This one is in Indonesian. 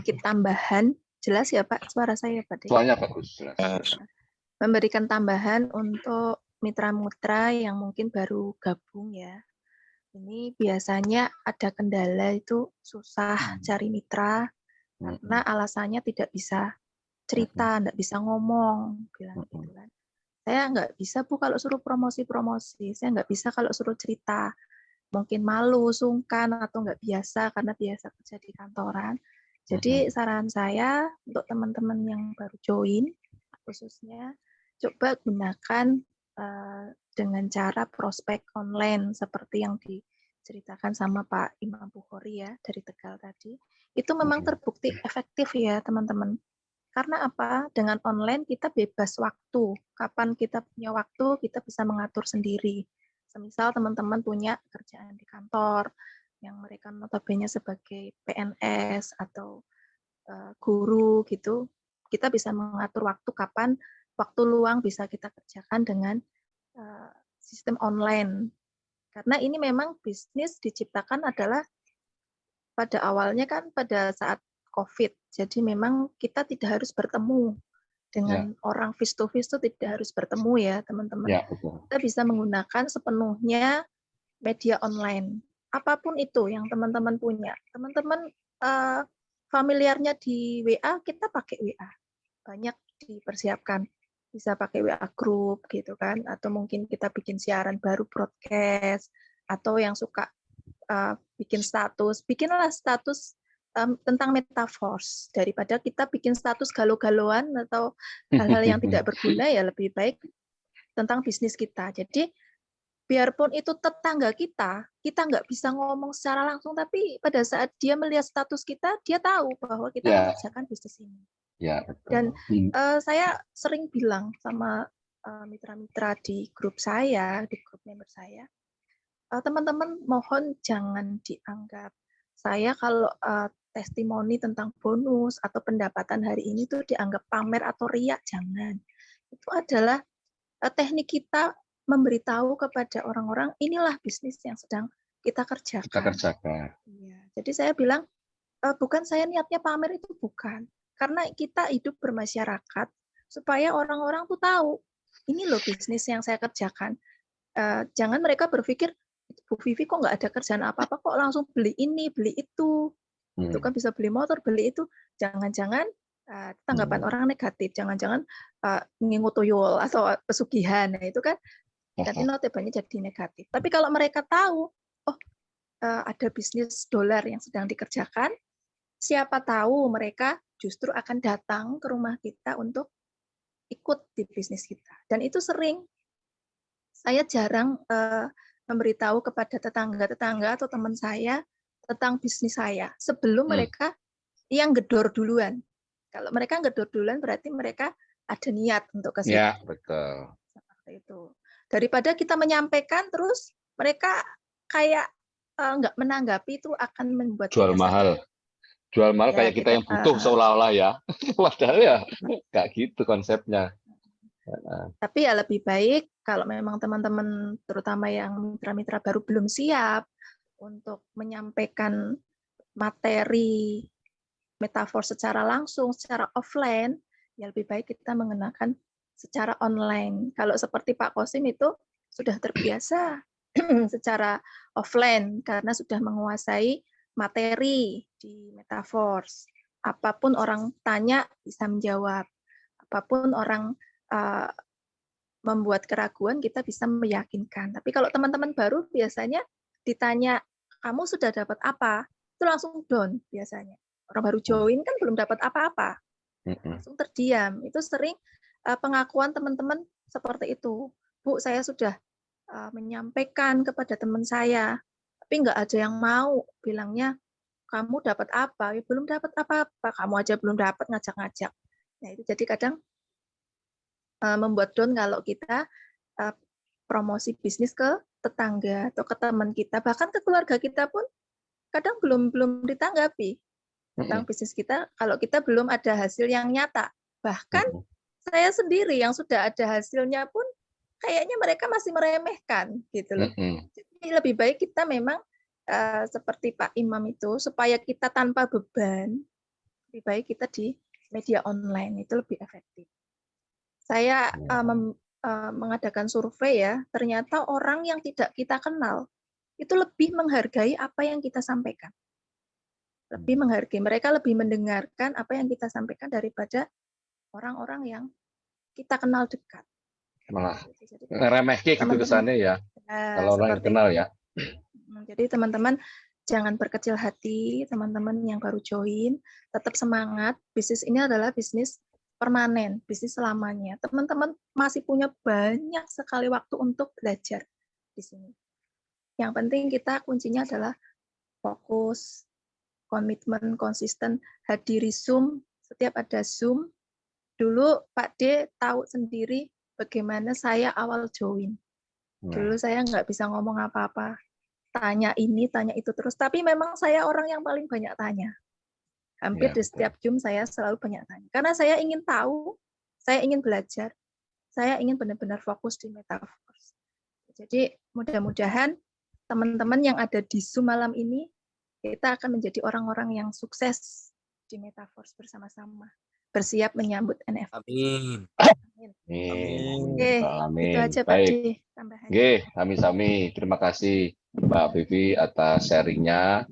sedikit tambahan. Jelas ya Pak, suara saya Pak? Suaranya bagus, jelas. Memberikan tambahan untuk mitra-mitra yang mungkin baru gabung ya. Ini biasanya ada kendala itu susah cari mitra karena alasannya tidak bisa cerita, tidak bisa ngomong, bilang gitu kan. Saya nggak bisa Bu kalau suruh promosi-promosi, saya nggak bisa kalau suruh cerita. Mungkin malu, sungkan, atau nggak biasa karena biasa kerja di kantoran. Jadi saran saya untuk teman-teman yang baru join, khususnya coba gunakan dengan cara prospek online seperti yang diceritakan sama Pak Imam Bukhari ya dari Tegal tadi. Itu memang terbukti efektif ya teman-teman. Karena apa? Dengan online kita bebas waktu. Kapan kita punya waktu, kita bisa mengatur sendiri. Semisal teman-teman punya kerjaan di kantor, yang mereka notabene sebagai PNS atau guru gitu, kita bisa mengatur waktu kapan waktu luang bisa kita kerjakan dengan sistem online. Karena ini memang bisnis diciptakan adalah pada awalnya kan pada saat COVID. Jadi memang kita tidak harus bertemu dengan orang face to face, itu tidak harus bertemu ya teman-teman. Ya, betul. Kita bisa menggunakan sepenuhnya media online. Apapun itu yang teman-teman punya. Teman-teman familiarnya di WA, kita pakai WA. Banyak dipersiapkan. Bisa pakai WA group gitu kan. Atau mungkin kita bikin siaran baru broadcast. Atau yang suka bikin status. Bikinlah status tentang metaverse. Daripada kita bikin status galau-galauan atau hal-hal yang tidak berguna, ya lebih baik tentang bisnis kita. Jadi biarpun itu tetangga kita nggak bisa ngomong secara langsung, tapi pada saat dia melihat status kita, dia tahu bahwa kita mengerjakan bisnis ini. Ya, betul. Dan saya sering bilang sama mitra-mitra di grup saya, di grup member saya, teman-teman mohon jangan dianggap saya kalau testimoni tentang bonus atau pendapatan hari ini tuh dianggap pamer atau riak, jangan. Itu adalah teknik kita memberitahu kepada orang-orang inilah bisnis yang sedang kita kerjakan. Ya, jadi saya bilang bukan saya niatnya pamer, itu bukan. Karena kita hidup bermasyarakat supaya orang-orang tuh tahu ini loh bisnis yang saya kerjakan. Jangan mereka berpikir Bu Vivi kok nggak ada kerjaan apa-apa, kok langsung beli ini, beli itu. Itu kan bisa beli motor, beli itu. Jangan-jangan tanggapan orang negatif, jangan-jangan ngingu tuyul atau pesugihan. Nah, itu kan nanti notabene jadi negatif. Tapi kalau mereka tahu, oh ada bisnis dolar yang sedang dikerjakan, siapa tahu mereka justru akan datang ke rumah kita untuk ikut di bisnis kita. Dan itu sering. Saya jarang memberitahu kepada tetangga-tetangga atau teman saya tentang bisnis saya sebelum mereka yang gedor duluan. Kalau mereka gedor duluan berarti mereka ada niat untuk ke situ. Ya, betul. Seperti itu. Daripada kita menyampaikan terus mereka kayak nggak menanggapi, itu akan membuat jual mahal. Jual mahal ya, kayak kita yang butuh seolah-olah ya. Padahal ya nggak gitu konsepnya. Tapi ya lebih baik kalau memang teman-teman terutama yang mitra-mitra baru belum siap untuk menyampaikan materi metaverse secara langsung, secara offline, ya lebih baik kita mengenakan secara online. Kalau seperti Pak Kosim itu sudah terbiasa secara offline karena sudah menguasai materi di metaverse. Apapun orang tanya bisa menjawab. Apapun orang membuat keraguan, kita bisa meyakinkan. Tapi kalau teman-teman baru biasanya ditanya, kamu sudah dapat apa? Itu langsung down biasanya. Orang baru join kan belum dapat apa-apa. Langsung terdiam. Itu sering pengakuan teman-teman seperti itu. Bu, saya sudah menyampaikan kepada teman saya, tapi nggak ada yang mau. Bilangnya, kamu dapat apa? Ya, belum dapat apa-apa. Kamu aja belum dapat, ngajak-ngajak. Nah, itu jadi kadang membuat down kalau kita promosi bisnis ke tetangga atau ke teman kita, bahkan ke keluarga kita pun kadang belum ditanggapi tentang bisnis kita kalau kita belum ada hasil yang nyata. Bahkan saya sendiri yang sudah ada hasilnya pun kayaknya mereka masih meremehkan gitu loh. Jadi lebih baik kita memang seperti Pak Imam itu, supaya kita tanpa beban, lebih baik kita di media online, itu lebih efektif. Saya mengadakan survei ya, ternyata orang yang tidak kita kenal itu lebih menghargai apa yang kita sampaikan. Lebih menghargai, mereka lebih mendengarkan apa yang kita sampaikan daripada orang-orang yang kita kenal dekat. Malah remeh gitu kesannya ya, kalau orang yang kenal ya. Jadi teman-teman jangan berkecil hati, teman-teman yang baru join, tetap semangat. Bisnis ini adalah bisnis permanen, bisnis selamanya. Teman-teman masih punya banyak sekali waktu untuk belajar di sini. Yang penting kita kuncinya adalah fokus, komitmen, konsisten, hadiri Zoom, setiap ada Zoom. Dulu Pak D tahu sendiri bagaimana saya awal join. Dulu saya nggak bisa ngomong apa-apa. Tanya ini, tanya itu terus. Tapi memang saya orang yang paling banyak tanya. Hampir di setiap Zoom saya selalu banyak tanya. Karena saya ingin tahu, saya ingin belajar, saya ingin benar-benar fokus di Metaverse. Jadi mudah-mudahan teman-teman yang ada di Zoom malam ini, kita akan menjadi orang-orang yang sukses di Metaverse bersama-sama. Bersiap menyambut NFT. Amin. Oke, Amin. itu aja Pak Baik. D tambahannya. Oke, sami-sami. Terima kasih Mbak Vivi atas sharingnya.